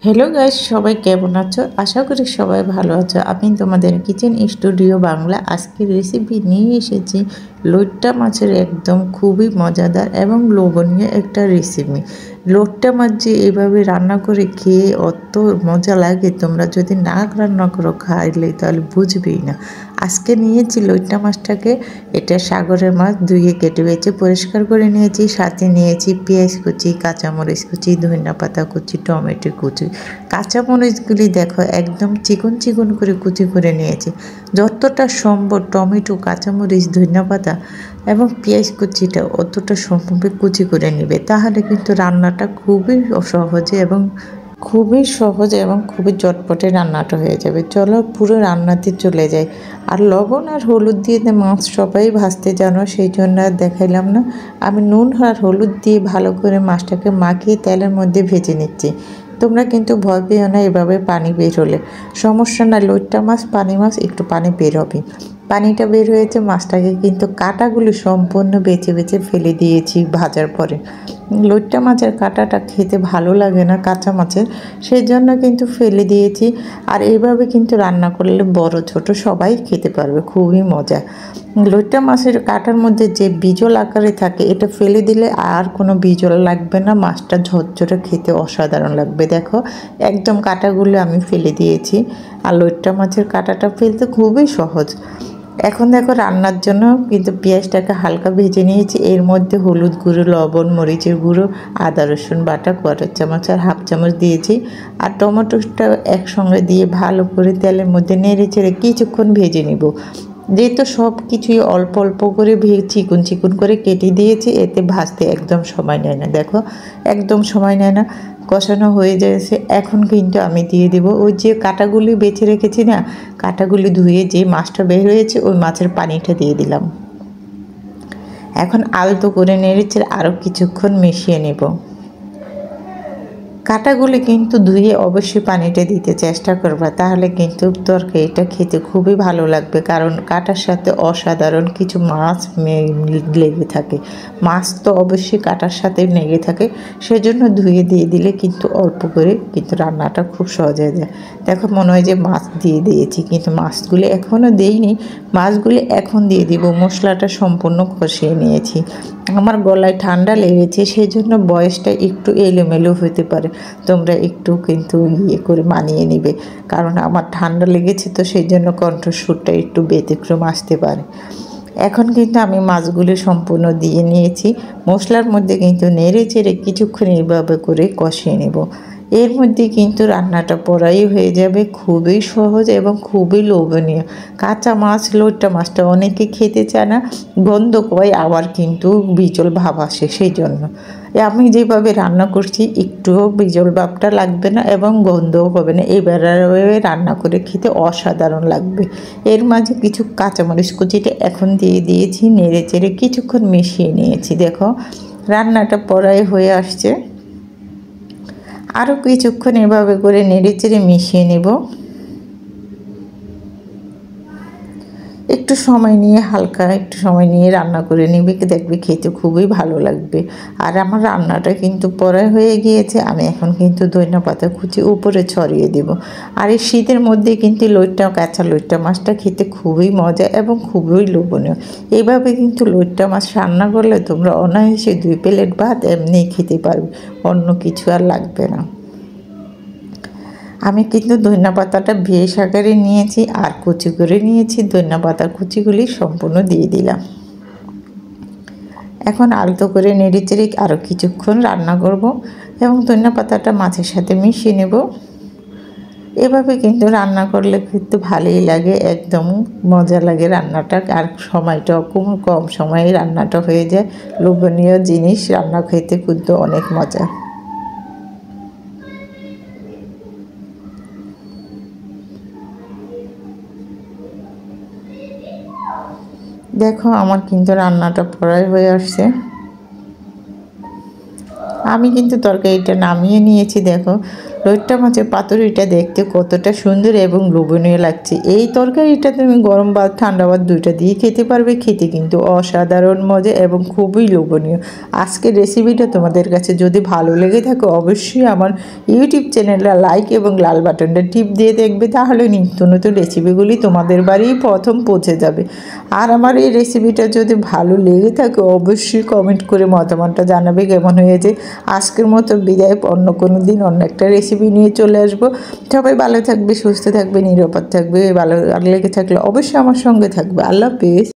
Hello guys, সবাই কেমন আছো? আশা করি সবাই ভালো আছো। আমি তোমাদের কিচেন স্টুডিও বাংলা আজকের রেসিপি নিয়ে এসেছি লইট্টা মাছের একদম খুবই মজাদার এবং লোভনীয় একটা রেসিপি। লইট্টা মাছ যে এভাবে রান্না করে খেয়ে অত মজা লাগে, তোমরা যদি না রান্না করো খাইলে তাহলে বুঝবেই না। আজকে নিয়েছি লইট্টা মাছটাকে, এটা সাগরের মাছ, ধুয়ে কেটে বেছে পরিষ্কার করে নিয়েছি। সাথে নিয়েছি পেঁয়াজ কুচি, কাঁচামরিচ কুচি, ধনিয়া পাতা কুচি, টমেটো কুচি। কাঁচামরিচগুলি দেখো একদম চিকন চিকন করে কুচি করে নিয়েছি। যতটা সম্ভব টমেটো, কাঁচামরিচ, ধনিয়া পাতা এবং পেঁয়াজ কুচিটা অতটা সম্ভব কুচি করে নেবে, তাহলে কিন্তু রান্নাটা খুবই সহজ এবং খুবই চটপটে রান্নাটা হয়ে যাবে। চলো পুরো রান্নাতে চলে যাই। আর লবণ আর হলুদ দিয়ে মাছ সবাই ভাজতে জানো, সেই জন্য আর দেখাইলাম না। আমি নুন আর হলুদ দিয়ে ভালো করে মাছটাকে মাখিয়ে তেলের মধ্যে ভেজে নিচ্ছি। তোমরা কিন্তু ভয় পেও না, এভাবে পানি বের হলে সমস্যা না। লইট্টা মাছ পানি মাছ, একটু পানি বের হবে। পানিটা বের হয়েছে, মাছটাকে কিন্তু কাঁটাগুলো সম্পূর্ণ বেছে বেছে ফেলে দিয়েছি ভাজার পরে। লইট্টা মাছের কাঁটাটা খেতে ভালো লাগে না কাঁচা মাছের, সেই জন্য কিন্তু ফেলে দিয়েছি। আর এইভাবে কিন্তু রান্না করলে বড় ছোট সবাই খেতে পারবে, খুবই মজা। লইট্টা মাছের কাঁটার মধ্যে যে বিজল আকারে থাকে, এটা ফেলে দিলে আর কোনো বিজল লাগবে না, মাছটা ঝরঝরে খেতে অসাধারণ লাগবে। দেখো একদম কাঁটাগুলো আমি ফেলে দিয়েছি। আর লইট্টা মাছের কাঁটাটা ফেলতে খুবই সহজ। এখন দেখো রান্নার জন্য কিন্তু পেঁয়াজটাকে হালকা ভেজে নিয়েছি। এর মধ্যে হলুদ গুঁড়ো, লবণ, মরিচের গুঁড়ো, আদা রসুন বাটা 1/4 চামচ আর 1/2 চামচ দিয়েছি। আর টমেটোটা একসঙ্গে দিয়ে ভালো করে তেলের মধ্যে নেড়ে চেড়ে কিছুক্ষণ ভেজে নিব। যেহেতু সব কিছুই অল্প অল্প করে চিকন চিকন করে কেটে দিয়েছি, এতে ভাজতে একদম সময় নেয় না। দেখো একদম সময় নেয় না, কষানো হয়ে যাচ্ছে। এখন কিন্তু আমি দিয়ে দেবো ওই যে কাঁটাগুলি বেছে রেখেছি না, কাঁটাগুলি ধুয়ে যে মাছটা বের হয়েছে ওই মাছের পানিটা দিয়ে দিলাম। এখন আলতো করে নেড়েছে আরও কিছুক্ষণ মিশিয়ে নেব। কাঁটাগুলি কিন্তু ধুয়ে অবশ্যই পানিটা দিতে চেষ্টা করবা, তাহলে কিন্তু তরকারিটা খেতে খুবই ভালো লাগবে। কারণ কাঁটার সাথে অসাধারণ কিছু মাছ লেগে থাকে, মাছ তো অবশ্যই কাঁটার সাথে লেগে থাকে, সেজন্য ধুয়ে দিয়ে দিলে কিন্তু অল্প করে কিন্তু রান্নাটা খুব সহজ হয়ে যায়। দেখো মনে হয় যে মাছ দিয়ে দিয়েছি, কিন্তু মাছগুলি এখনও দিইনি, মাছগুলি এখন দিয়ে দিব। মশলাটা সম্পূর্ণ কষিয়ে নিয়েছি। আমার গলায় ঠান্ডা লেগেছে, সেই জন্য বয়সটা একটু এলোমেলো হতে পারে, তোমরা একটু কিন্তু করে মানিয়ে নিবে। কারণ আমার ঠান্ডা লেগেছে তো, সেই জন্য কণ্ঠস্বরটা একটু ব্যতিক্রম আসতে পারে। এখন কিন্তু আমি মাছগুলি সম্পূর্ণ দিয়ে নিয়েছি। মশলার মধ্যে কিন্তু নেড়ে চেড়ে কিছুক্ষণ এইভাবে করে কষিয়ে নেব। এর মধ্যে কিন্তু রান্নাটা পড়াই হয়ে যাবে, খুবই সহজ এবং খুবই লোভনীয়। কাঁচা মাছ, লইট্টা মাছটা অনেকে খেতে চায় না, গন্ধ কয়, আবার কিন্তু বিজল ভাব আসে, সেই জন্য আমি যেভাবে রান্না করছি একটুও বিজল ভাবটা লাগবে না এবং গন্ধও হবে না। এইভাবে রান্না করে খেতে অসাধারণ লাগবে। এর মাঝে কিছু কাঁচামরিচ কুচিটা এখন দিয়ে দিয়েছি, নেড়ে চেড়ে কিছুক্ষণ মিশিয়ে নিয়েছি। দেখো রান্নাটা পড়াই হয়ে আসছে। আরও কিছুক্ষণ এভাবে করে নেড়ে চেড়ে মিশিয়ে নেব। একটু সময় নিয়ে, হালকা একটু সময় নিয়ে রান্না করে নিবে, দেখবে খেতে খুবই ভালো লাগবে। আর আমার রান্নাটা কিন্তু পরে হয়ে গিয়েছে। আমি এখন কিন্তু ধনিয়া পাতা কুচি উপরে ছড়িয়ে দেব। আর এই শীতের মধ্যে কিন্তু কাঁচা লইট্টা মাছটা খেতে খুবই মজা এবং খুবই লোভনীয়। এইভাবে কিন্তু লইট্টা মাছ রান্না করলে তোমরা অনায়াসে 2 প্লেট ভাত এমনিই খেতে পারবে, অন্য কিছু আর লাগবে না। আমি কিন্তু ধনিয়া পাতাটা বেশ আকারে নিয়েছি আর কুচি করে নিয়েছি। ধনিয়া পাতার কুচিগুলি সম্পূর্ণ দিয়ে দিলাম। এখন আলতো করে নেড়ে চেড়ে আরও কিছুক্ষণ রান্না করব এবং ধনিয়া পাতাটা মাছের সাথে মিশিয়ে নেব। এভাবে কিন্তু রান্না করলে কিন্তু ভালোই লাগে, একদম মজা লাগে রান্নাটা। আর সময়টাও কম সময়ে রান্নাটা হয়ে যায়। লোভনীয় জিনিস রান্না খেতে কিন্তু অনেক মজা। দেখো আমার কিন্তু রান্নাটা প্রায় হয়ে আসছে। আমি কিন্তু তরকারিটা নামিয়ে নিয়েছি। দেখো লইট্টা মাছের পাতুরিটা দেখতে কতটা সুন্দর এবং লোভনীয় লাগছে। এই তরকারিটা তুমি গরম ভাত ঠান্ডা ভাত দুইটা দিয়ে খেতে পারবে, খেতে কিন্তু অসাধারণ মজা এবং খুবই লোভনীয়। আজকের রেসিপিটা তোমাদের কাছে যদি ভালো লেগে থাকে অবশ্যই আমার ইউটিউব চ্যানেলটা লাইক এবং লাল বাটনটা টিপ দিয়ে দেখবে, তাহলে নিত্য নতুন রেসিপিগুলি তোমাদের বাড়ি প্রথম পৌঁছে যাবে। আর আমার এই রেসিপিটা যদি ভালো লেগে থাকে অবশ্যই কমেন্ট করে মতামতটা জানাবে কেমন হয়েছে। আজকের মতো বিদায়, অন্য কোনো দিন অন্য একটা রেসিপি নিয়ে চলে আসবো। সবাই ভালো থাকবে, সুস্থ থাকবে, নিরাপদ থাকবে। ভালো লেগে থাকলে অবশ্যই আমার সঙ্গে থাকবে। আল্লাহ হাফেজ।